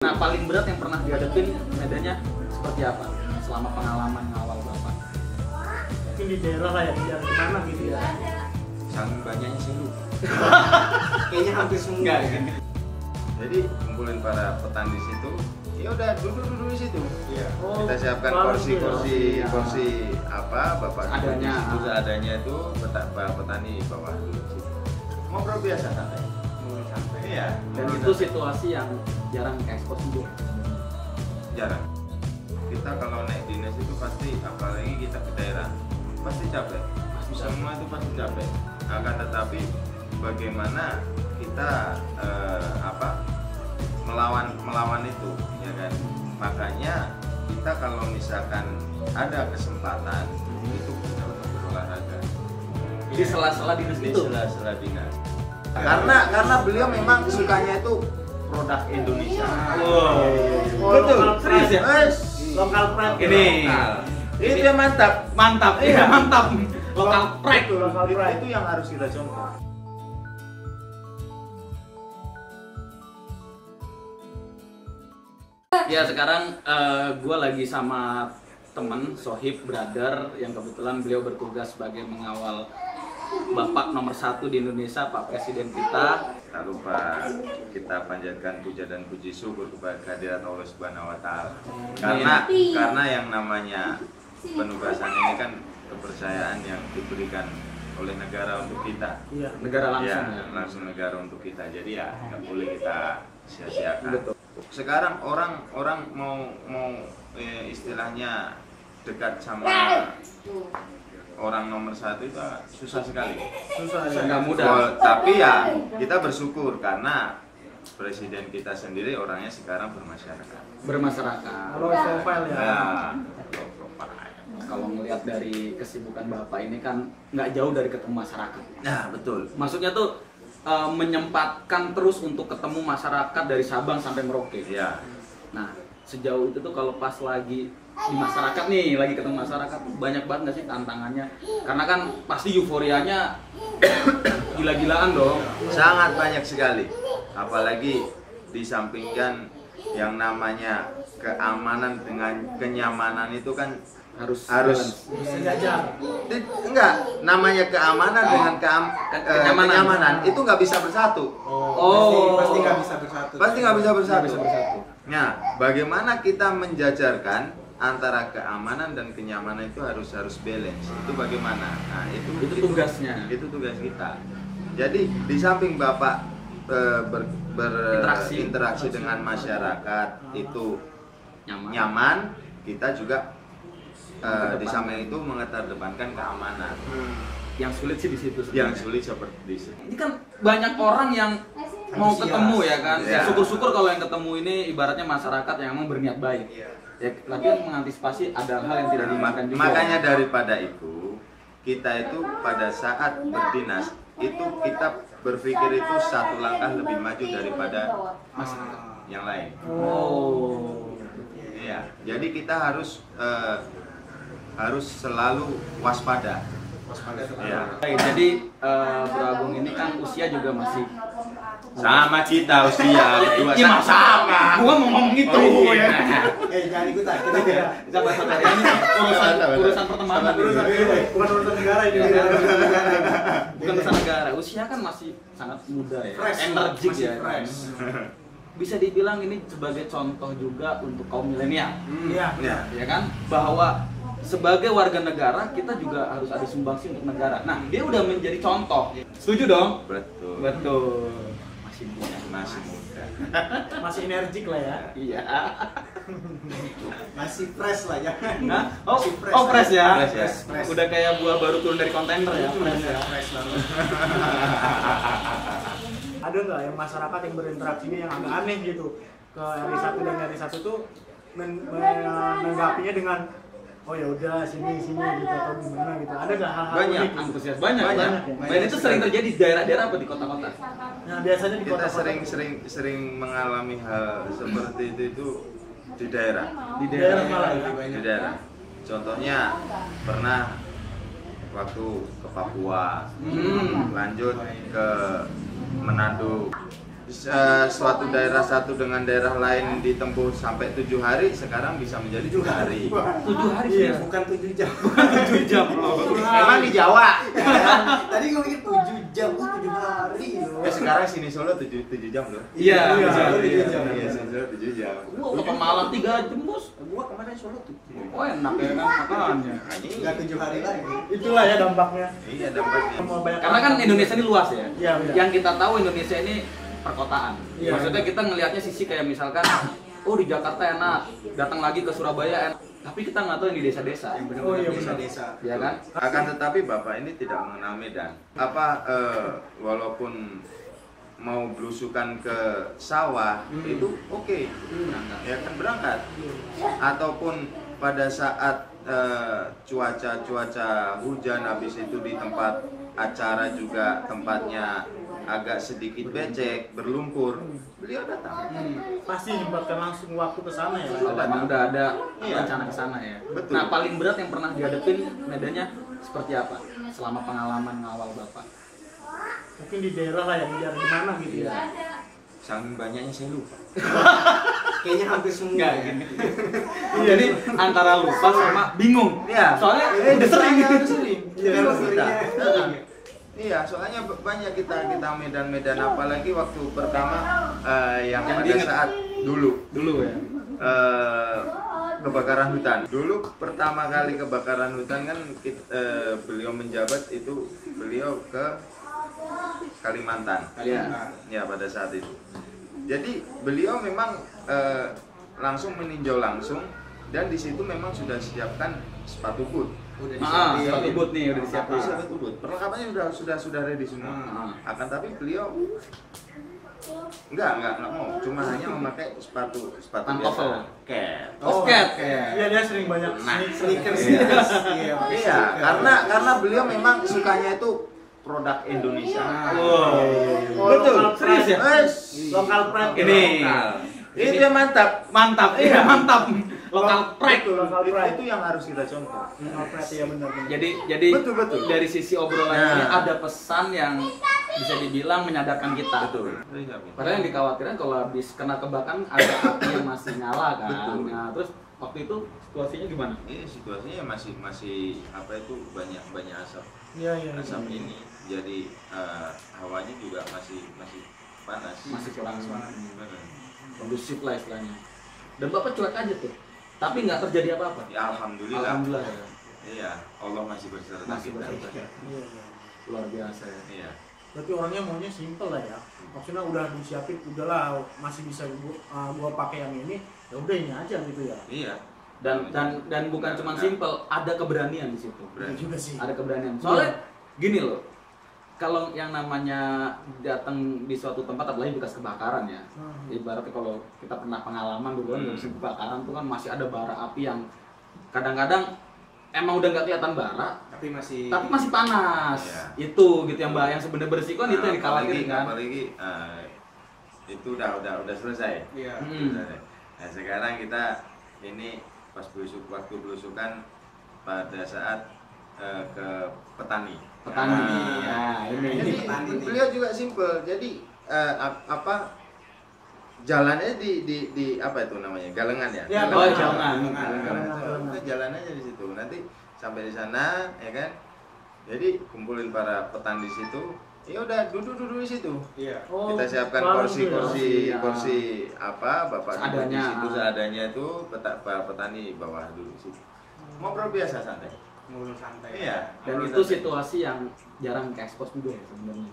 Nah, paling berat yang pernah dihadapin medannya seperti apa selama pengalaman ngawal Bapak? Mungkin di daerah lah ya, di daerah mana gitu ya. Saking banyaknya sih lu. Kayaknya hampir semua. Enggak, ya. Jadi kumpulin para petani di situ. Ya udah duduk di situ. Iya. Oh, Kita siapkan baru kursi apa Bapak Adanya. di situ seadanya itu petani bawah dulu di situ. Ngobrol biasa santai. Iya. Dan itu situasi yang jarang ekspor juga. Jarang. Kita kalau naik dinas itu pasti, apalagi kita ke daerah, pasti capek. Semua itu pasti capek. Akan tetapi bagaimana kita melawan itu, ya kan? Makanya kita kalau misalkan ada kesempatan itu kita untuk berolahraga. Di sela-sela dinas Di itu. sela-sela dinas. Karena beliau memang sukanya itu produk Indonesia. Betul. Serius ya? Lokal pride. Ini. Itu yang mantap. Mantap. Iya, mantap. Lokal pride. Lokal pride. Itu yang harus kita contoh. Ya, sekarang gue lagi sama temen, sohib, brother yang kebetulan beliau bertugas sebagai mengawal Bapak nomor 1 di Indonesia, Pak Presiden kita. Tak lupa kita panjatkan puja dan puji syukur kepada kehadirat Allah Subhanahu wa taala. Karena yang namanya penugasan ini kan kepercayaan yang diberikan oleh negara untuk kita. Iya. Negara langsung Ya, ya. langsung negara untuk kita. Jadi ya nggak boleh kita sia-siakan. Betul. Sekarang orang mau istilahnya dekat sama orang nomor 1 itu susah sekali. Susah ya. Nggak mudah. Tapi ya kita bersyukur karena presiden kita sendiri orangnya sekarang bermasyarakat. Bermasyarakat. Low profile ya. Ya, low profile. Kalau ngelihat dari kesibukan Bapak ini kan nggak jauh dari ketemu masyarakat. Nah, betul. Maksudnya tuh menyempatkan terus untuk ketemu masyarakat dari Sabang sampai Merauke. Ya. Nah, sejauh itu tuh kalau pas lagi di masyarakat nih, lagi ketemu masyarakat, banyak banget nggak sih tantangannya? Karena kan pasti euforianya gila-gilaan dong. Sangat banyak sekali. Apalagi disampingkan yang namanya keamanan dengan kenyamanan itu kan harus Sejajar. enggak, namanya keamanan dengan kenyamanan itu nggak bisa bersatu. Pasti nggak bisa bersatu. Pasti nggak bisa bersatu. Nggak bisa bersatu. Nah, bagaimana kita menjajarkan antara keamanan dan kenyamanan itu harus balance. Itu bagaimana? Nah, Itu tugasnya. Itu tugas kita. Jadi di samping Bapak berinteraksi dengan masyarakat itu nyaman, kita juga di samping itu mengedepankan keamanan. Yang sulit sih di situ. Yang sulit seperti di sini. Ini kan banyak orang yang mau ketemu ya kan. Ya. Syukur-syukur kalau yang ketemu ini ibaratnya masyarakat yang emang berniat baik. Ya, tapi mengantisipasi ada hal yang tidak dimakan juga. Makanya daripada itu, kita itu pada saat berdinas itu kita berpikir itu satu langkah lebih maju daripada masyarakat yang lain. Oh. Iya. Jadi kita harus selalu waspada. Ya. Baik, jadi Bro Agung ini kan usia juga masih Sama kita usia berdua. Iya, sama. Gua mau ngomong itu. Jangan ikutan. Sahabat-sahabat ini urusan pertemanan. Bukan urusan negara ini. Bukan urusan negara. Usia kan masih sangat muda ya. Energik ya. Bisa dibilang ini sebagai contoh juga untuk kaum milenial. Iya. Ya. Ya kan? Bahwa sebagai warga negara kita juga harus ada sumbangsi untuk negara. Nah, dia udah menjadi contoh. Setuju dong? Betul. Betul. Masih muda. Masih muda. Masih energik lah ya. Iya. Masih fresh lah ya. Nah, oh, Masih fresh. oh fresh ya. Fresh ya. Fresh. Udah kayak buah baru turun dari kontainer ya. Fresh ya. Fresh banget. Ada nggak yang masyarakat yang berinteraksi ini yang agak aneh gitu ke RI1 dan RI1 tuh menanggapinya dengan oh ya udah sini gitu atau gimana gitu. Ada nggak hal-hal Banyak. unik gitu? Antusias banyak. Banyak. Kan? Dan itu sering terjadi di daerah-daerah apa di kota-kota? Nah biasanya di Kita kota-kota sering mengalami hal seperti itu di daerah. Di daerah malah ya. Di daerah. Contohnya pernah waktu ke Papua, lanjut ke Manado. Di suatu daerah satu dengan daerah lain ditempuh sampai 7 hari, sekarang bisa menjadi 7 hari. 7 hari Iya. sih. Bukan 7 jam. 7 jam. Emang di Jawa. Tadi gue mikir 7 jam, 7 hari loh. Sekarang sini Solo 7 jam loh. Iya, Iya, Solo 7 jam. Iya, sini Solo 7 jam. Gua ke Malang 3 jam, Bos. Gua kemarin Solo tuh. Oh, enak ya kan makannya. Enggak 7 hari lagi. Itulah ya dampaknya. Iya, dampaknya. Mau banyak Karena kan Indonesia ini luas ya. Iya, benar. Yang kita tahu Indonesia ini perkotaan. Iya. Maksudnya kita ngelihatnya sisi kayak misalkan, oh di Jakarta enak, datang lagi ke Surabaya enak. Tapi kita nggak tahu yang di desa-desa, yang Oh, iya, benar-benar benar. Desa-desa. ya kan? Akan tetapi Bapak ini tidak mengenal Medan. Walaupun mau belusukan ke sawah itu oke, ya kan berangkat. Ataupun pada saat cuaca hujan, habis itu di tempat acara juga tempatnya agak sedikit becek, berlumpur, beliau datang. Pasti nyempatkan langsung waktu ke sana ya. Oh, emang udah ada Iya. rencana ke sana ya. Betul. Nah, paling berat yang pernah dihadapin medannya seperti apa? Selama pengalaman ngawal Bapak. Mungkin di daerah lah ya, di daerah di mana gitu ya. Saking banyaknya saya lupa. Kayaknya hampir semua. Enggak, ya. gini. Jadi antara lupa sama bingung. Iya. Soalnya udah sering. sering. Iya, Kita. seringnya. Iya, soalnya banyak kita medan-medan, apalagi waktu pertama yang Yang pada diingat. saat dulu ya. kebakaran hutan. Dulu pertama kali kebakaran hutan kan beliau menjabat itu beliau ke Kalimantan. Kalian. Ya, pada saat itu. Jadi beliau memang langsung meninjau langsung, dan di situ memang sudah disiapkan sepatu boot. Udah Sepatu boot nih udah disiapin. Sepatu boot. Perlengkapannya sudah ready semua. Akan tapi beliau enggak mau, cuma hanya memakai sepatu Pantofel. Cat. Osket. Iya, dia sering banyak Sneakers. Iya. Iya, pakai Iya, sneakers. karena beliau memang sukanya itu produk Indonesia. Betul. Serius ya? Lokal pride. Ini. Itu yang mantap. Mantap. Iya, mantap. Lokal pride. Lokal pride. Itu yang harus kita contoh. Lokal pride ya benar-benar. Jadi Betul. dari sisi obrolan Nah. ini ada pesan yang bisa dibilang menyadarkan kita. Betul. Padahal yang dikhawatirkan kalau habis kena kebakaran ada api yang masih nyala kan. Betul. Nah, terus waktu itu situasinya gimana? Ini situasinya masih apa itu banyak asap. Iya. Asap ini. Jadi hawanya juga masih panas. Masih kurang Benar. kondusif lah istilahnya. Dan Bapak cuek aja tuh. Tapi nggak terjadi apa-apa. Ya alhamdulillah. Alhamdulillah ya. Iya, Allah masih berserta Masih kita. berserta. Iya. Luar biasa ya. Iya. Berarti orangnya maunya simple lah ya. Maksudnya udah disiapin, udahlah masih bisa gua pakai yang ini, ya udah ini aja gitu ya. Iya. Dan bukan cuma simple, ada keberanian di situ. Berani. Itu juga sih. Ada keberanian. Soalnya gini loh. Kalau yang namanya datang di suatu tempat, apalagi bekas kebakaran ya, ibaratnya kalau kita pernah pengalaman dulu kan bekas kebakaran tuh kan masih ada bara api yang kadang-kadang emang udah nggak kelihatan bara, Tapi masih panas. Iya. Itu gitu yang yang sebenarnya berisiko itu yang dikhawatirin kan. Apalagi itu udah selesai. Iya. Selesai. Nah, sekarang kita ini pas waktu belusukan pada saat ke petani. Petani. Nah, Nah, ini. Jadi petani nih. beliau juga simple. Jadi jalannya di apa itu namanya? Galengan ya? Ya, Oh, Galengan. galengan. Udah jalan aja di situ. Nanti sampai di sana ya kan. Jadi kumpulin para petani di situ. Ya udah duduk di situ. Iya. Oh, Kita siapkan baru tuh ya. kursi apa Bapak duduk di Seadanya. situ seadanya itu para petani bawah dulu di situ. Ngobrol biasa santai. Ngobrol santai. Iya. Dan ngobrol itu santai. situasi yang jarang ke expose juga ya sebenarnya.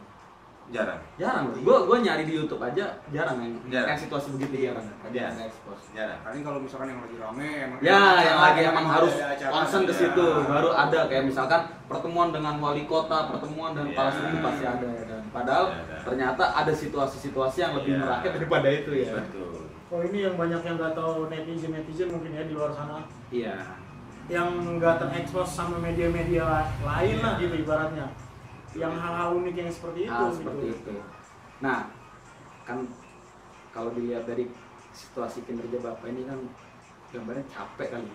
jarang. Jarang loh. Gua nyari di YouTube aja jarang Jarang. kayak situasi begitu jarang. Iya. Ke expose. Jarang. Paling kalau misalkan yang lagi rame emang Ya, yang lagi ada emang acara, harus ada acara. concern ke Iya. situ, baru ada kayak misalkan pertemuan dengan wali kota, pertemuan dengan kepala Iya. suku pasti ada ya kan. Padahal Ada. ternyata ada situasi-situasi yang lebih Iya. merakyat daripada itu ya. Betul. Oh, ini yang banyak yang nggak tahu netizen mungkin ya di luar sana, Iya. yang nggak terekspos sama media-media lain lah gitu ibaratnya, yang hal-hal unik yang seperti itu. Hal gitu. seperti itu. Nah, kan kalau dilihat dari situasi kinerja Bapak ini kan gambarnya capek kali.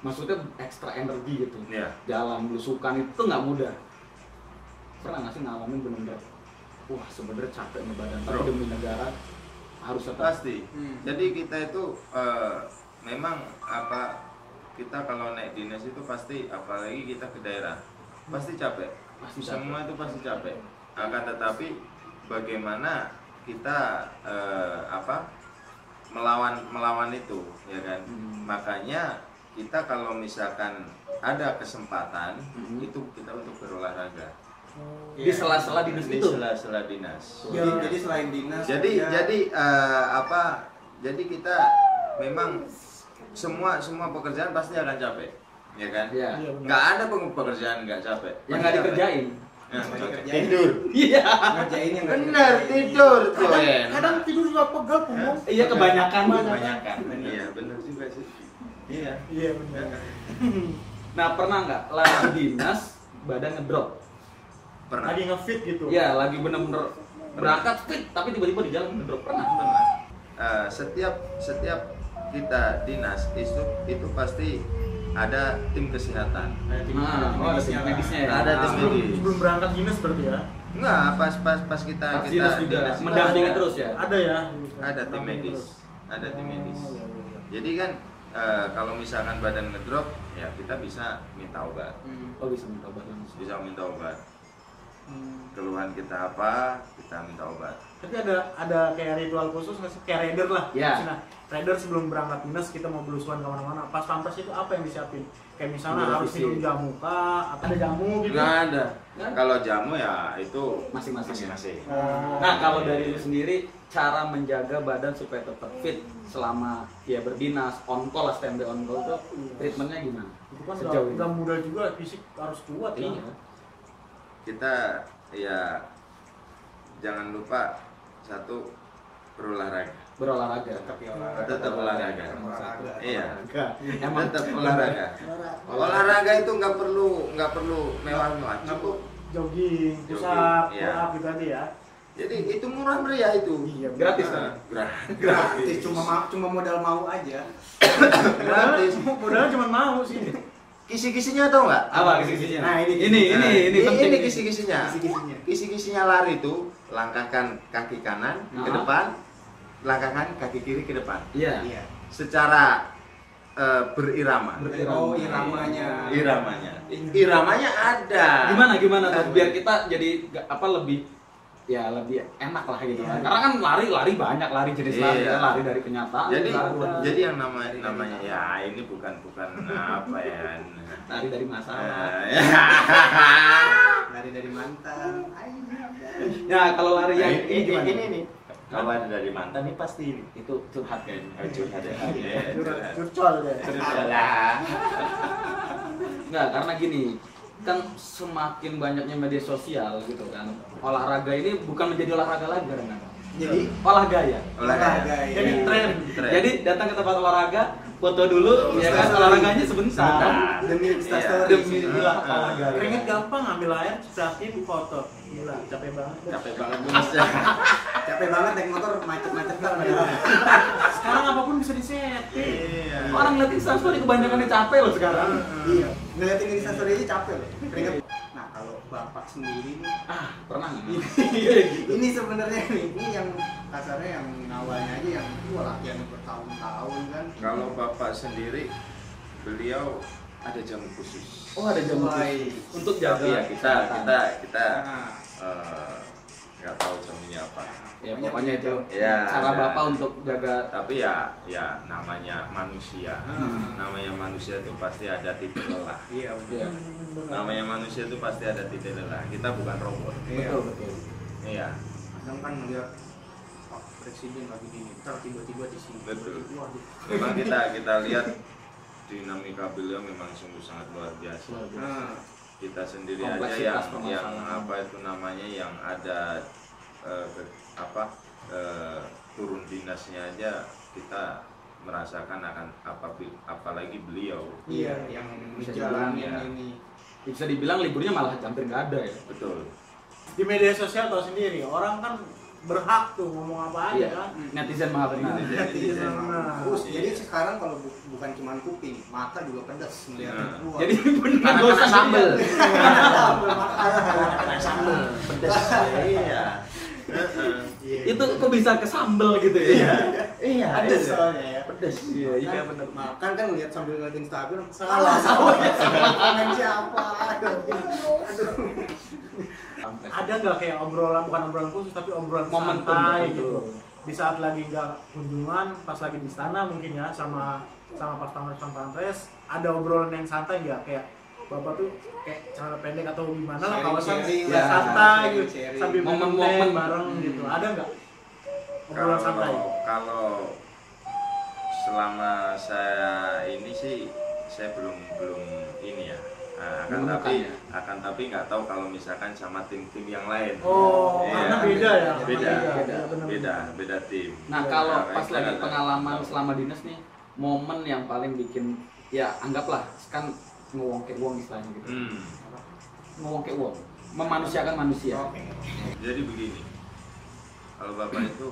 Maksudnya ekstra energi gitu. Iya. Jalan belusukan itu nggak mudah. Pernah nggak sih ngalamin bener-bener wah sebenarnya capek nih badan, tapi Bro. demi negara harus tetap. Pasti. Jadi kita itu memang kita kalau naik dinas itu pasti, apalagi kita ke daerah, pasti capek. Pasti Semua itu pasti capek. Akan tetapi bagaimana kita melawan itu, ya kan? Makanya kita kalau misalkan ada kesempatan itu kita untuk berolahraga. Di sela-sela dinas Di itu. sela-sela dinas. Jadi selain dinas. Jadi kita memang semua pekerjaan pasti akan capek, ya kan? Iya. Nggak ada pekerjaan nggak capek. Yang nggak dikerjain. Nah, Dikerjain. tidur. Iya. Ngerjain yang nggak Benar, dikerjain. tidur tuh. Kadang tidur juga pegal punggung. Iya kebanyakan. Kebanyakan. Iya, benar juga sih. Iya. Iya benar. Nah pernah nggak lagi dinas badan ngedrop? Pernah. Lagi ngefit gitu. Iya lagi bener-bener berangkat fit tapi tiba-tiba di jalan ngedrop, pernah? Pernah. Setiap kita dinas itu pasti ada tim kesehatan. Kayak tim Ada tim medisnya ya. Ada tim sebelum, medis. sebelum berangkat dinas berarti ya. Enggak, pas kita Pas dinas juga dinas itu mendampingi ada- terus ya. Ada ya. Ada tim Mendampingi medis. terus. Ada tim medis. Oh, iya, iya. Jadi kan kalau misalkan badan ngedrop, ya kita bisa minta obat. Oh bisa minta obat langsung. Bisa minta obat. Hmm. Keluhan kita apa, kita minta obat. Tapi ada kayak ritual khusus nggak sih? Kayak rider lah. Ya. Nah, rider sebelum berangkat dinas kita mau belusuan kemana-mana. Pas pampers itu apa yang disiapin? Kayak misalnya Udah harus visi. minum jamu kah? Atau ada jamu gitu? Nggak ada. Nggak ada. Kalau jamu ya itu Masing-masing. Oh. Nah kalau dari lu sendiri cara menjaga badan supaya tetap fit selama ya berdinas on call lah, standby on call tuh treatmentnya gimana? itu kan Sejauh ini. nggak mudah juga, fisik harus kuat ya. Iya. Kita ya jangan lupa satu berolahraga. Berolahraga. Tetap olahraga. Iya. Emang Tetap olahraga. Olahraga itu nggak perlu mewah-mewah, cukup. Jogging, push Jogging, up, iya. pull up gitu aja ya. Jadi itu murah meriah itu. Iya, gratis Nah, kan? Gratis, cuma modal mau aja. Gratis. Modalnya cuma mau sih. Kisi-kisinya tahu nggak? Apa kisi-kisinya? Nah, ini ini penting. Ini kisi-kisinya. Kisi-kisinya. Kisi-kisinya lari itu langkahkan kaki kanan ke Nah. depan, langkahkan kaki kiri ke depan. Iya. Iya. Secara berirama. Oh, iramanya. Iramanya ada. Gimana tuh biar kita jadi lebih enak lah gitu kan. Karena kan lari banyak, lari jenis lari, Iya. kan, lari dari kenyataan. Jadi yang namanya ya ini bukan apa ya. lari dari masalah. Lari dari mantan. Ya kalau lari yang Nah, ini gimana? ini nih. Kalau ada dari mantan nih pasti ini. Itu curhat kayaknya. Curhat ya. Iya, curhat. Curcol deh. Alah. Enggak, karena gini, kan semakin banyaknya media sosial gitu kan. Olahraga ini bukan menjadi olahraga lagi karena Jadi olahraga ya. olahraga. Jadi Iya. tren. Jadi datang ke tempat olahraga, foto dulu, ya kan olahraganya sebentar. Demi instastory. Demi olahraga. Keringet gampang, ambil air, cepratin, foto. Gila, capek banget. Capek banget bisa. Capek banget naik motor macet-macet banget. Sekarang apapun bisa disetting. Iya. Orang ngeliatin instastory kebanyakan capek loh sekarang. Iya, ngeliatin instastory aja capek loh. Keringet. Nah, kalau bapak sendiri nih, Pernah nggak? ini sebenarnya nih, ini yang kasarnya yang awalnya aja yang latihan bertahun-tahun kan. Kalau bapak sendiri, beliau ada jam khusus. Oh ada jam Baik. untuk jaga. Tapi ya kita Nah, nggak tahu jamnya apa. Ya pokoknya itu Ya, cara ada. bapak untuk jaga. Tapi ya namanya manusia. Namanya manusia itu pasti ada titik lelah. iya, Ya, Namanya manusia itu pasti ada titik lelah. Kita bukan robot. iya. betul. Iya. Kadang kan ngeliat Pak Presiden lagi gini, ntar tiba-tiba di sini. Betul. Waduh. Memang kita lihat dinamika beliau memang sungguh sangat luar biasa. Nah, Kita sendiri aja Kompleksitas yang permasalahan. apa itu namanya yang ada turun dinasnya aja kita merasakan akan apalagi beliau. iya, yang Bisa menjalani dibilang, ya. ini. Bisa dibilang liburnya malah hampir nggak ada ya. Betul. Di media sosial tau sendiri, orang kan berhak tuh ngomong apa aja Iya. kan. Netizen maha benar. Netizen. Nah, Terus, Iya. jadi sekarang kalau bukan cuma kuping, mata juga pedas melihatnya Nah. keluar. Jadi benar Karena gak usah kena sambel. sambel. Sambel pedas. Iya. Itu kok bisa ke sambel gitu ya? Iya, Ada soalnya ya. Pedes. Iya benar. Makan kan ngeliat sambil ngeliatin Instagram. Salah komen siapa? Aduh. Ada nggak kayak obrolan, bukan obrolan khusus tapi obrolan Momentum santai gitu. gitu di saat lagi nggak kunjungan, pas lagi di istana mungkin ya, sama pas pampres ada obrolan yang santai nggak, kayak bapak tuh kayak celana pendek atau gimana lah, kawasan Sharing-sharing ya, lah, santai gitu sharing-sharing. sambil Momen-momen momen bareng gitu, ada nggak obrolan santai? Kalau selama saya ini sih saya belum ini ya. Akan tapi nggak tahu kalau misalkan sama tim-tim yang lain. Oh, Iya. karena beda ya? Beda, Benar-benar. beda tim. Nah kalau Nah, pas kita lagi nggak pengalaman tahu. selama dinas nih, momen yang paling bikin ya anggaplah kan ngewongke uang istilahnya gitu. Ngewongke uang, memanusiakan manusia. Oke. Jadi begini, kalau bapak itu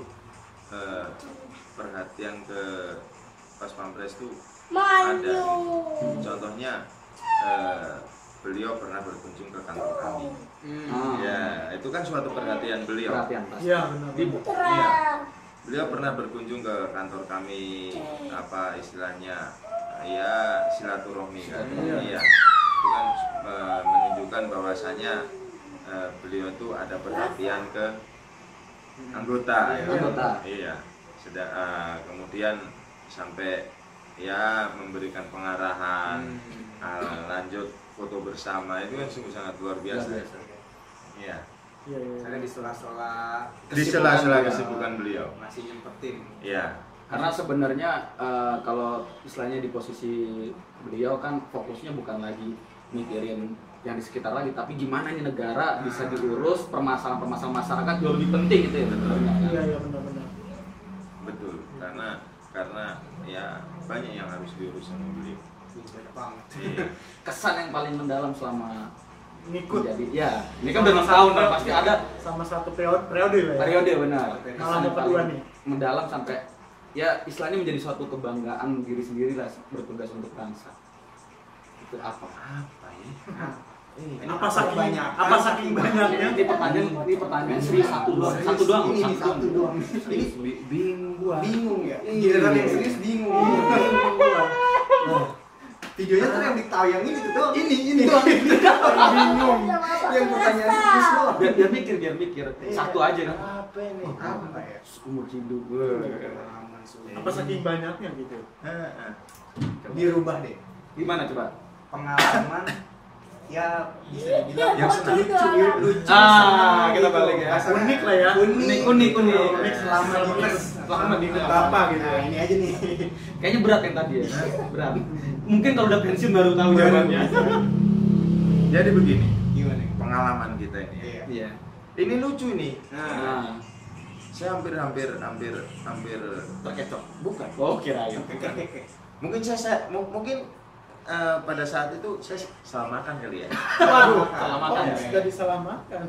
perhatian ke pas pampres itu ada. Contohnya beliau pernah berkunjung ke kantor kami. Ah, Ya, itu kan suatu perhatian beliau. perhatian pasti. Iya benar. Iya. Beliau pernah berkunjung ke kantor kami, apa istilahnya, ya silaturahmi kan. Iya. Itu kan menunjukkan bahwasanya beliau itu ada perhatian ke anggota. Ya. Anggota. Iya. Kemudian sampai ya memberikan pengarahan, lanjut foto bersama, itu kan sungguh sangat luar biasa. Iya. Iya, iya. Saya di sela-sela Di sela-sela kesibukan beliau. masih nyempetin. Iya. Karena sebenarnya kalau istilahnya di posisi beliau kan fokusnya bukan lagi mikirin yang di sekitar lagi, tapi gimana ini negara bisa diurus, permasalahan-permasalahan masyarakat jauh lebih penting itu ya sebenarnya. Iya iya benar-benar. Betul, karena ya banyak yang harus diurus sama beliau. Banyak banget. Iya. Kesan yang paling mendalam selama Ngikut menjadi, ya ini kan udah 6 tahun kan pasti ada sama satu periode lah ya. periode benar. Malam Kesan yang kedua paling nih. mendalam sampai ya istilahnya menjadi suatu kebanggaan diri sendiri lah bertugas untuk bangsa. Itu apa? Apa ya? Apa saking banyaknya? Ini pertanyaan serius satu doang. Satu doang. Ini satu doang. Ini Bingung gua. bingung ya. Giliran yang serius bingung. Videonya tuh yang ditayangin itu doang. Ini doang. Bingung. Yang pertanyaan serius doang. Biar mikir. Satu aja kan. Apa ini? Apa ya? Umur hidup. Pengalaman sulit. Apa saking banyaknya gitu? Dirubah deh. Gimana coba? Pengalaman ya bisa dibilang Yang senang. lucu Ah, senang kita gitu. balik ya. Kasarnya Unik lah ya. Unik. Unik selama dinas. Selama dinas. Bapak gitu. Nah, ini aja nih. Kayaknya berat yang tadi ya. Berat. Mungkin kalau udah pensiun baru tahu jawabannya. Jadi begini, Gimana? pengalaman kita ini. Iya. Iya. Ini lucu nih. Nah, Saya hampir terkecoh. Bukan. Oh, kirain. mungkin mungkin pada saat itu saya salah makan kali ya. Waduh, Salah makan ya. sudah diselamatkan.